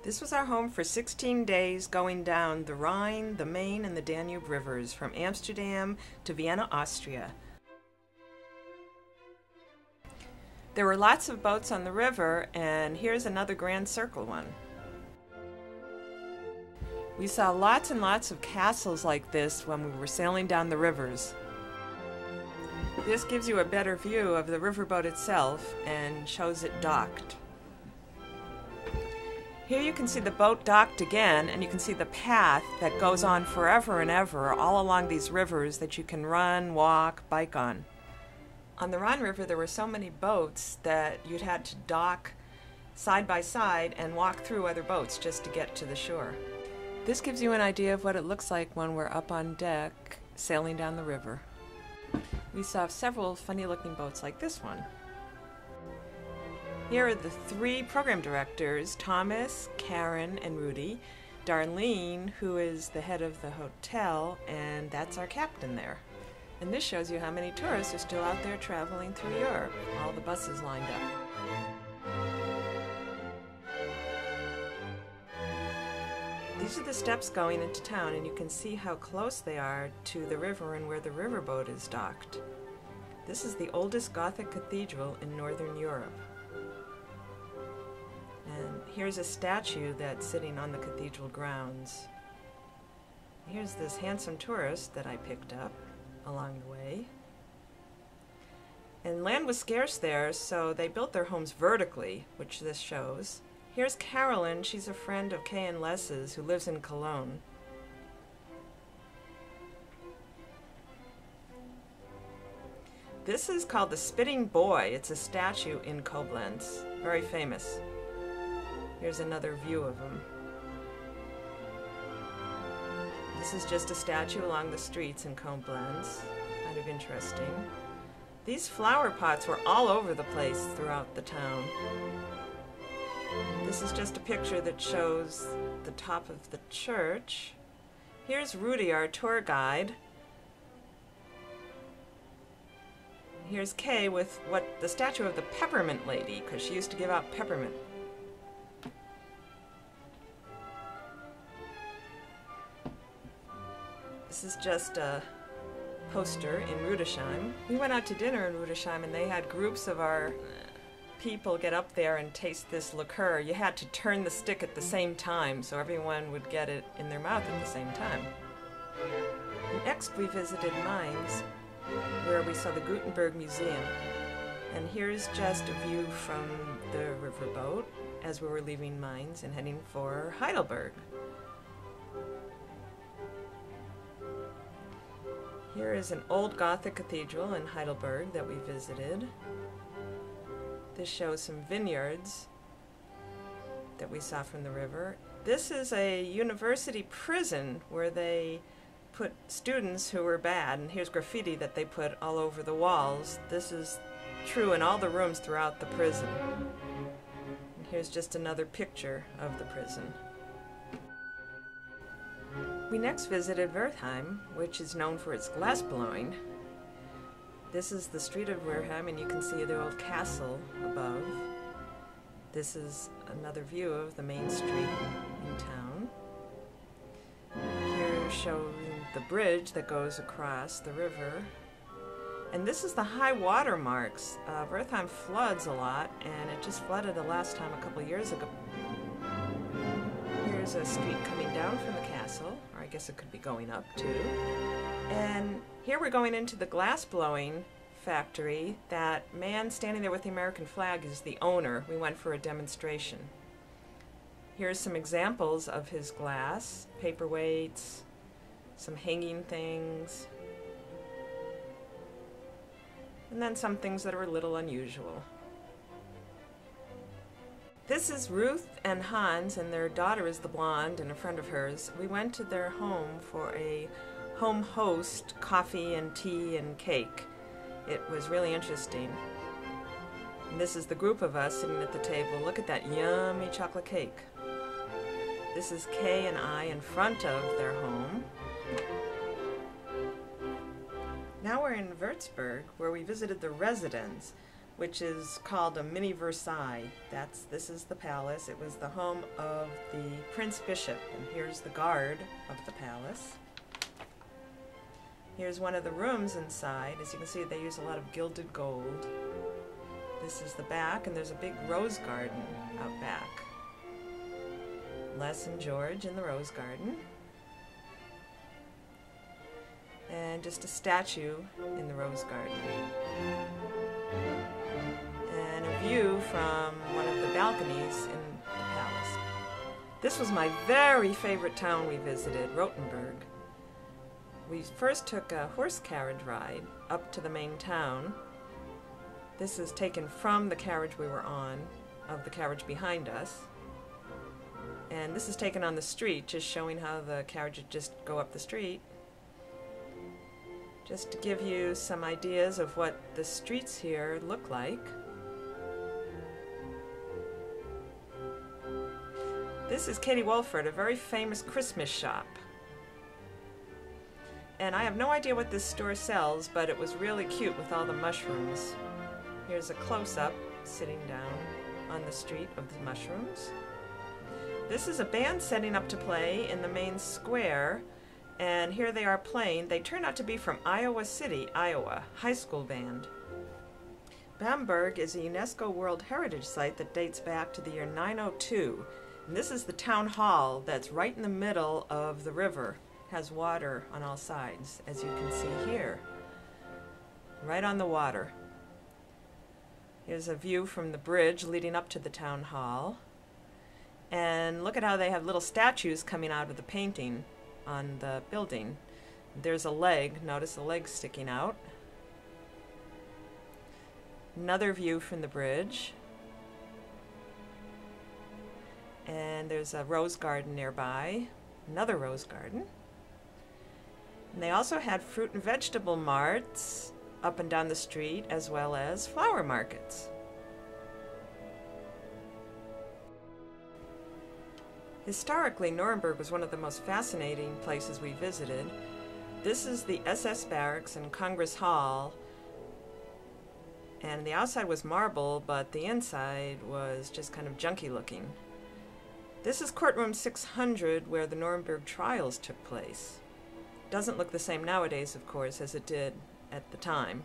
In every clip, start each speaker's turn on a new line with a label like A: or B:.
A: This was our home for 16 days going down the Rhine, the Main, and the Danube rivers from Amsterdam to Vienna, Austria. There were lots of boats on the river, and here's another Grand Circle one. We saw lots and lots of castles like this when we were sailing down the rivers. This gives you a better view of the riverboat itself and shows it docked. Here you can see the boat docked again, and you can see the path that goes on forever and ever all along these rivers that you can run, walk, bike on. On the Rhine River there were so many boats that you'd had to dock side by side and walk through other boats just to get to the shore. This gives you an idea of what it looks like when we're up on deck sailing down the river. We saw several funny looking boats like this one. Here are the three program directors, Thomas, Karen, and Rudy, Darlene, who is the head of the hotel, and that's our captain there. And this shows you how many tourists are still out there traveling through Europe, all the buses lined up. These are the steps going into town, and you can see how close they are to the river and where the riverboat is docked. This is the oldest Gothic cathedral in Northern Europe. And here's a statue that's sitting on the cathedral grounds. Here's this handsome tourist that I picked up along the way. And land was scarce there, so they built their homes vertically, which this shows. Here's Carolyn. She's a friend of Kay and Les's who lives in Cologne. This is called the Spitting Boy. It's a statue in Koblenz, very famous. Here's another view of him. This is just a statue along the streets in Koblenz. Kind of interesting. These flower pots were all over the place throughout the town. This is just a picture that shows the top of the church. Here's Rudy, our tour guide. Here's Kay with the statue of the peppermint lady, because she used to give out peppermint. This is just a poster in Rudesheim. We went out to dinner in Rudesheim, and they had groups of our people get up there and taste this liqueur. You had to turn the stick at the same time, so everyone would get it in their mouth at the same time. Next we visited Mainz, where we saw the Gutenberg Museum. And here's just a view from the riverboat as we were leaving Mainz and heading for Heidelberg. Here is an old Gothic cathedral in Heidelberg that we visited. This shows some vineyards that we saw from the river. This is a university prison where they put students who were bad, and here's graffiti that they put all over the walls. This is true in all the rooms throughout the prison. And here's just another picture of the prison. We next visited Wertheim, which is known for its glass blowing. This is the street of Wertheim, and you can see the old castle above. This is another view of the main street in town. Here showing the bridge that goes across the river. And this is the high water marks. Wertheim floods a lot, and it just flooded the last time a couple years ago. Here's a street coming down from the castle, or I guess it could be going up too. And here we're going into the glass blowing factory. That man standing there with the American flag is the owner. We went for a demonstration. Here's some examples of his glass, paperweights, some hanging things, and then some things that are a little unusual. This is Ruth and Hans, and their daughter is the blonde, and a friend of hers. We went to their home for a home host coffee and tea and cake. It was really interesting. And this is the group of us sitting at the table. Look at that yummy chocolate cake. This is Kay and I in front of their home. Now we're in Würzburg, where we visited the residence. which is called a mini Versailles. This is the palace. It was the home of the Prince Bishop, and here's the guard of the palace. Here's one of the rooms inside. As you can see, they use a lot of gilded gold. This is the back, and there's a big rose garden out back. Les and George in the rose garden. And just a statue in the rose garden. And a view from one of the balconies in the palace. This was my very favorite town we visited, Rothenburg. We first took a horse carriage ride up to the main town. This is taken from the carriage we were on, of the carriage behind us. And this is taken on the street, just showing how the carriage would just go up the street. Just to give you some ideas of what the streets here look like. This is Katie Wolford, a very famous Christmas shop. And I have no idea what this store sells, but it was really cute with all the mushrooms. Here's a close-up sitting down on the street of the mushrooms. This is a band setting up to play in the main square, and here they are playing. They turn out to be from Iowa City, Iowa, high school band. Bamberg is a UNESCO World Heritage Site that dates back to the year 902. And this is the town hall that's right in the middle of the river. Has water on all sides, as you can see here. Right on the water. Here's a view from the bridge leading up to the town hall. And look at how they have little statues coming out of the painting on the building. There's a leg. Notice the leg sticking out. Another view from the bridge. And there's a rose garden nearby. Another rose garden. And they also had fruit and vegetable marts up and down the street, as well as flower markets. Historically, Nuremberg was one of the most fascinating places we visited. This is the SS Barracks and Congress Hall, and the outside was marble, but the inside was just kind of junky looking. This is courtroom 600, where the Nuremberg trials took place. Doesn't look the same nowadays, of course, as it did at the time.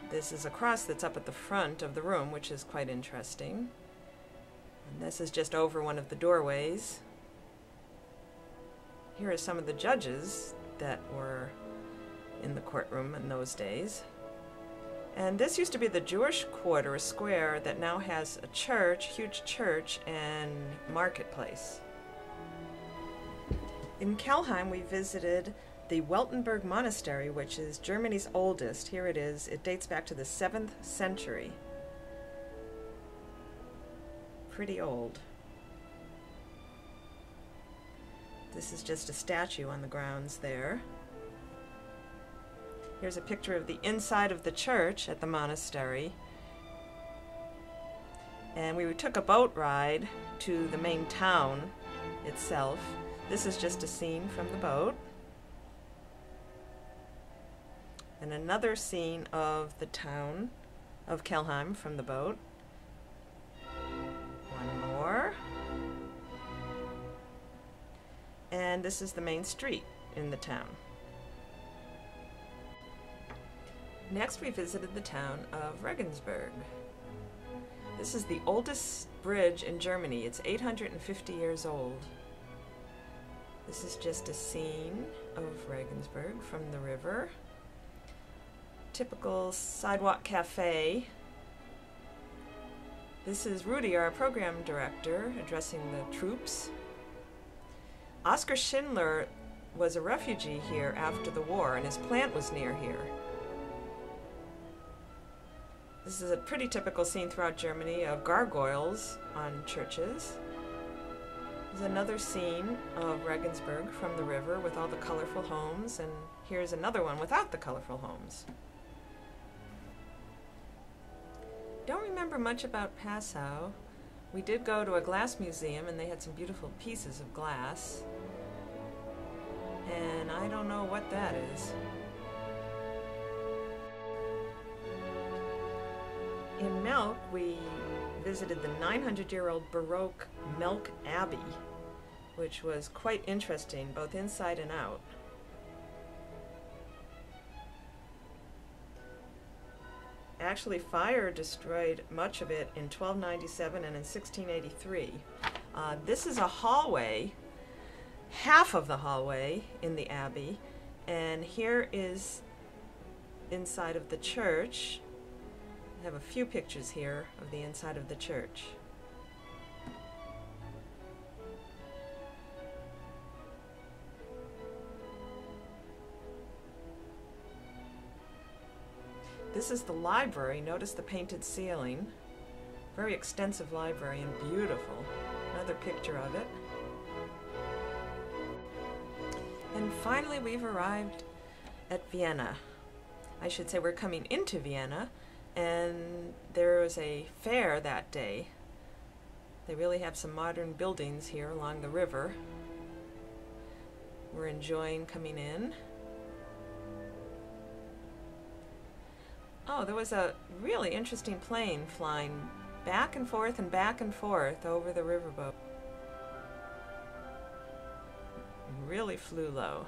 A: This is a cross that's up at the front of the room, which is quite interesting. And this is just over one of the doorways. Here are some of the judges that were in the courtroom in those days. And this used to be the Jewish quarter, a square that now has a church, huge church, and marketplace. In Kelheim, we visited the Weltenberg Monastery, which is Germany's oldest. Here it is. It dates back to the 7th century. Pretty old. This is just a statue on the grounds there. Here's a picture of the inside of the church at the monastery. And we took a boat ride to the main town itself. This is just a scene from the boat. And another scene of the town of Kelheim from the boat. One more. And this is the main street in the town. Next, we visited the town of Regensburg. This is the oldest bridge in Germany. It's 850 years old. This is just a scene of Regensburg from the river. Typical sidewalk cafe. This is Rudy, our program director, addressing the troops. Oskar Schindler was a refugee here after the war, and his plant was near here. This is a pretty typical scene throughout Germany of gargoyles on churches. There's another scene of Regensburg from the river with all the colorful homes, and here's another one without the colorful homes. Don't remember much about Passau. We did go to a glass museum, and they had some beautiful pieces of glass. And I don't know what that is. In Melk, we visited the 900-year-old Baroque Melk Abbey, which was quite interesting, both inside and out. Actually, fire destroyed much of it in 1297 and in 1683. This is a hallway, half of the hallway in the abbey, and here is inside of the church. I have a few pictures here of the inside of the church. This is the library. Notice the painted ceiling. Very extensive library and beautiful. Another picture of it. And finally we've arrived at Vienna. I should say we're coming into Vienna, and there was a fair that day. They really have some modern buildings here along the river. We're enjoying coming in. Oh, there was a really interesting plane flying back and forth over the riverboat. Really flew low.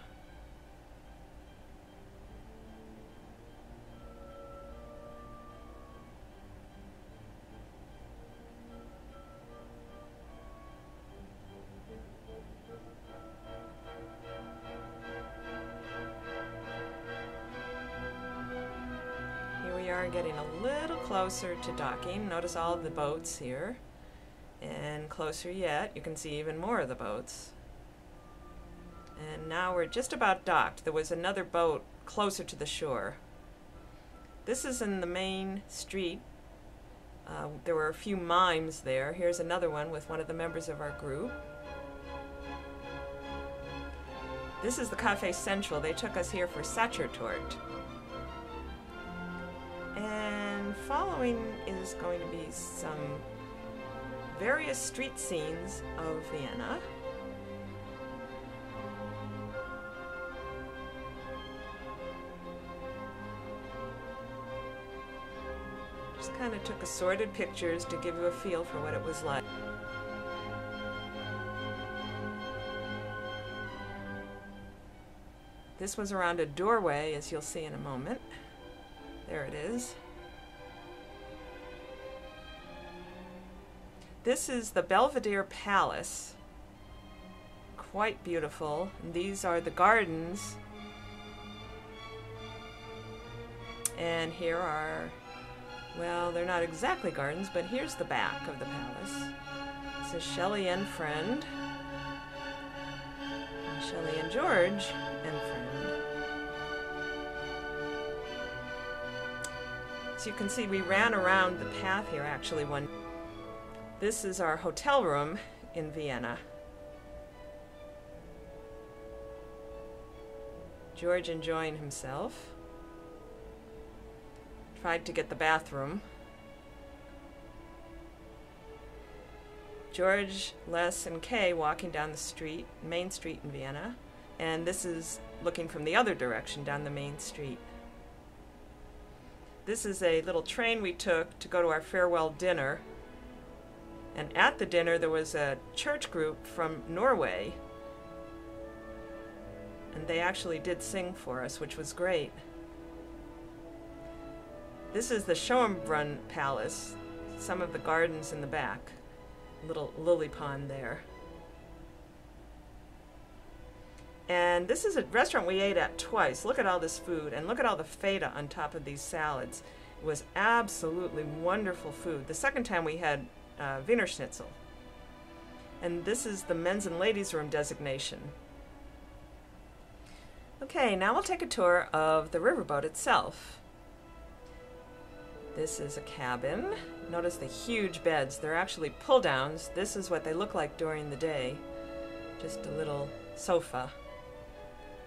A: We are getting a little closer to docking. Notice all of the boats here. And closer yet, you can see even more of the boats. And now we're just about docked. There was another boat closer to the shore. This is in the main street. There were a few mimes there. Here's another one with one of the members of our group. This is the Café Central. They took us here for Sachertorte. And following is going to be some various street scenes of Vienna. Just kind of took assorted pictures to give you a feel for what it was like. This was around a doorway, as you'll see in a moment. There it is. This is the Belvedere Palace. Quite beautiful. And these are the gardens. And here are, well, they're not exactly gardens, but here's the back of the palace. This is Shelley and friend. And Shelley and George and friend. So you can see we ran around the path here actually one. This is our hotel room in Vienna. George enjoying himself. Tried to get the bathroom. George, Les, and Kay walking down the street, main street in Vienna. And this is looking from the other direction down the main street. This is a little train we took to go to our farewell dinner. And at the dinner there was a church group from Norway. And they actually did sing for us, which was great. This is the Schoenbrunn Palace, some of the gardens in the back. Little lily pond there. And this is a restaurant we ate at twice. Look at all this food, and look at all the feta on top of these salads. It was absolutely wonderful food. The second time we had Wiener Schnitzel. And this is the men's and ladies' room designation. Okay, now we'll take a tour of the riverboat itself. This is a cabin. Notice the huge beds. They're actually pull-downs. This is what they look like during the day. Just a little sofa.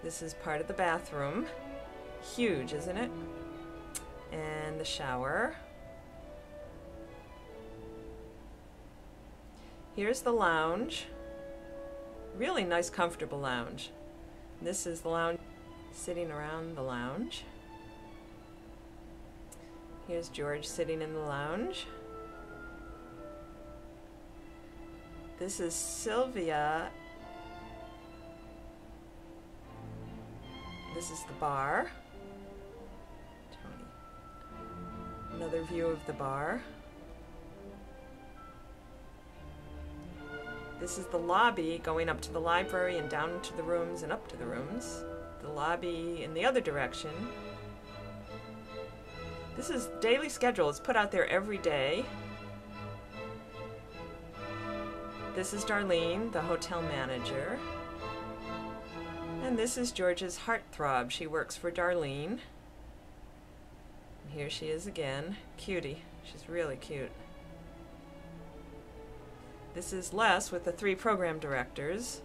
A: This is part of the bathroom. Huge, isn't it? And the shower. Here's the lounge. Really nice, comfortable lounge. This is the lounge, sitting around the lounge. Here's George sitting in the lounge. This is Sylvia. This is the bar. Tony. Another view of the bar. This is the lobby going up to the library and down to the rooms and up to the rooms. The lobby in the other direction. This is daily schedule. It's put out there every day. This is Darlene, the hotel manager. And this is George's heartthrob. She works for Darlene. And here she is again. Cutie. She's really cute. This is Les with the 3 program directors.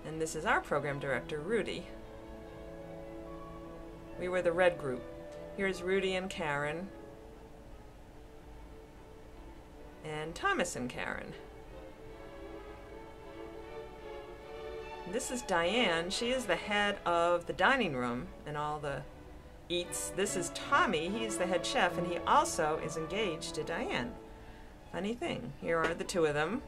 A: And this is our program director, Rudy. We were the red group. Here's Rudy and Karen. And Thomas and Karen. This is Diane. She is the head of the dining room and all the eats. This is Tommy. He's the head chef, and he also is engaged to Diane. Funny thing. Here are the 2 of them.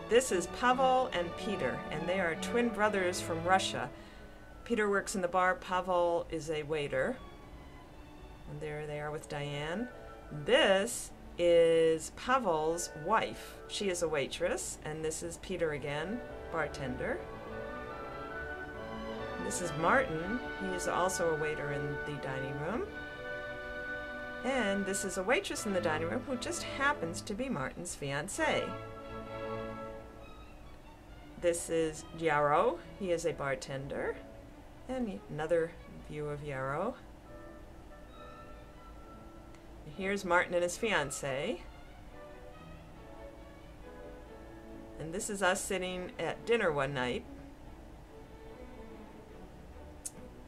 A: This is Pavel and Peter, and they are twin brothers from Russia. Peter works in the bar. Pavel is a waiter. And there they are with Diane. This is Pavel's wife. She is a waitress, and this is Peter again, bartender. This is Martin. He is also a waiter in the dining room. And this is a waitress in the dining room who just happens to be Martin's fiancée. This is Yarrow. He is a bartender. And another view of Yarrow. Here's Martin and his fiancée. And this is us sitting at dinner one night.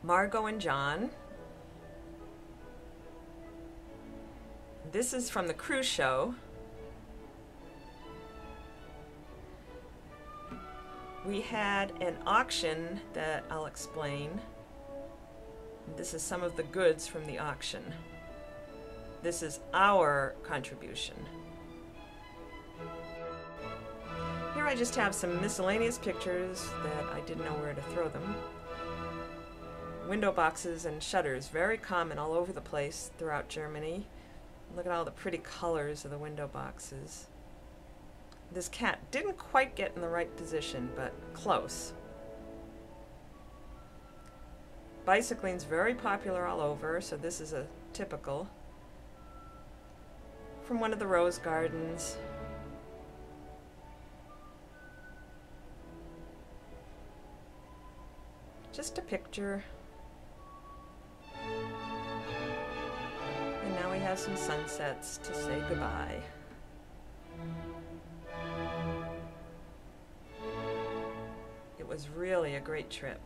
A: Margot and John. This is from the cruise show. We had an auction that I'll explain. This is some of the goods from the auction. This is our contribution. Here I just have some miscellaneous pictures that I didn't know where to throw them. Window boxes and shutters, very common all over the place throughout Germany. Look at all the pretty colors of the window boxes. This cat didn't quite get in the right position, but close. Bicycling's very popular all over, so this is a typical from one of the rose gardens. Just a picture. And now we have some sunsets to say goodbye. It was really a great trip.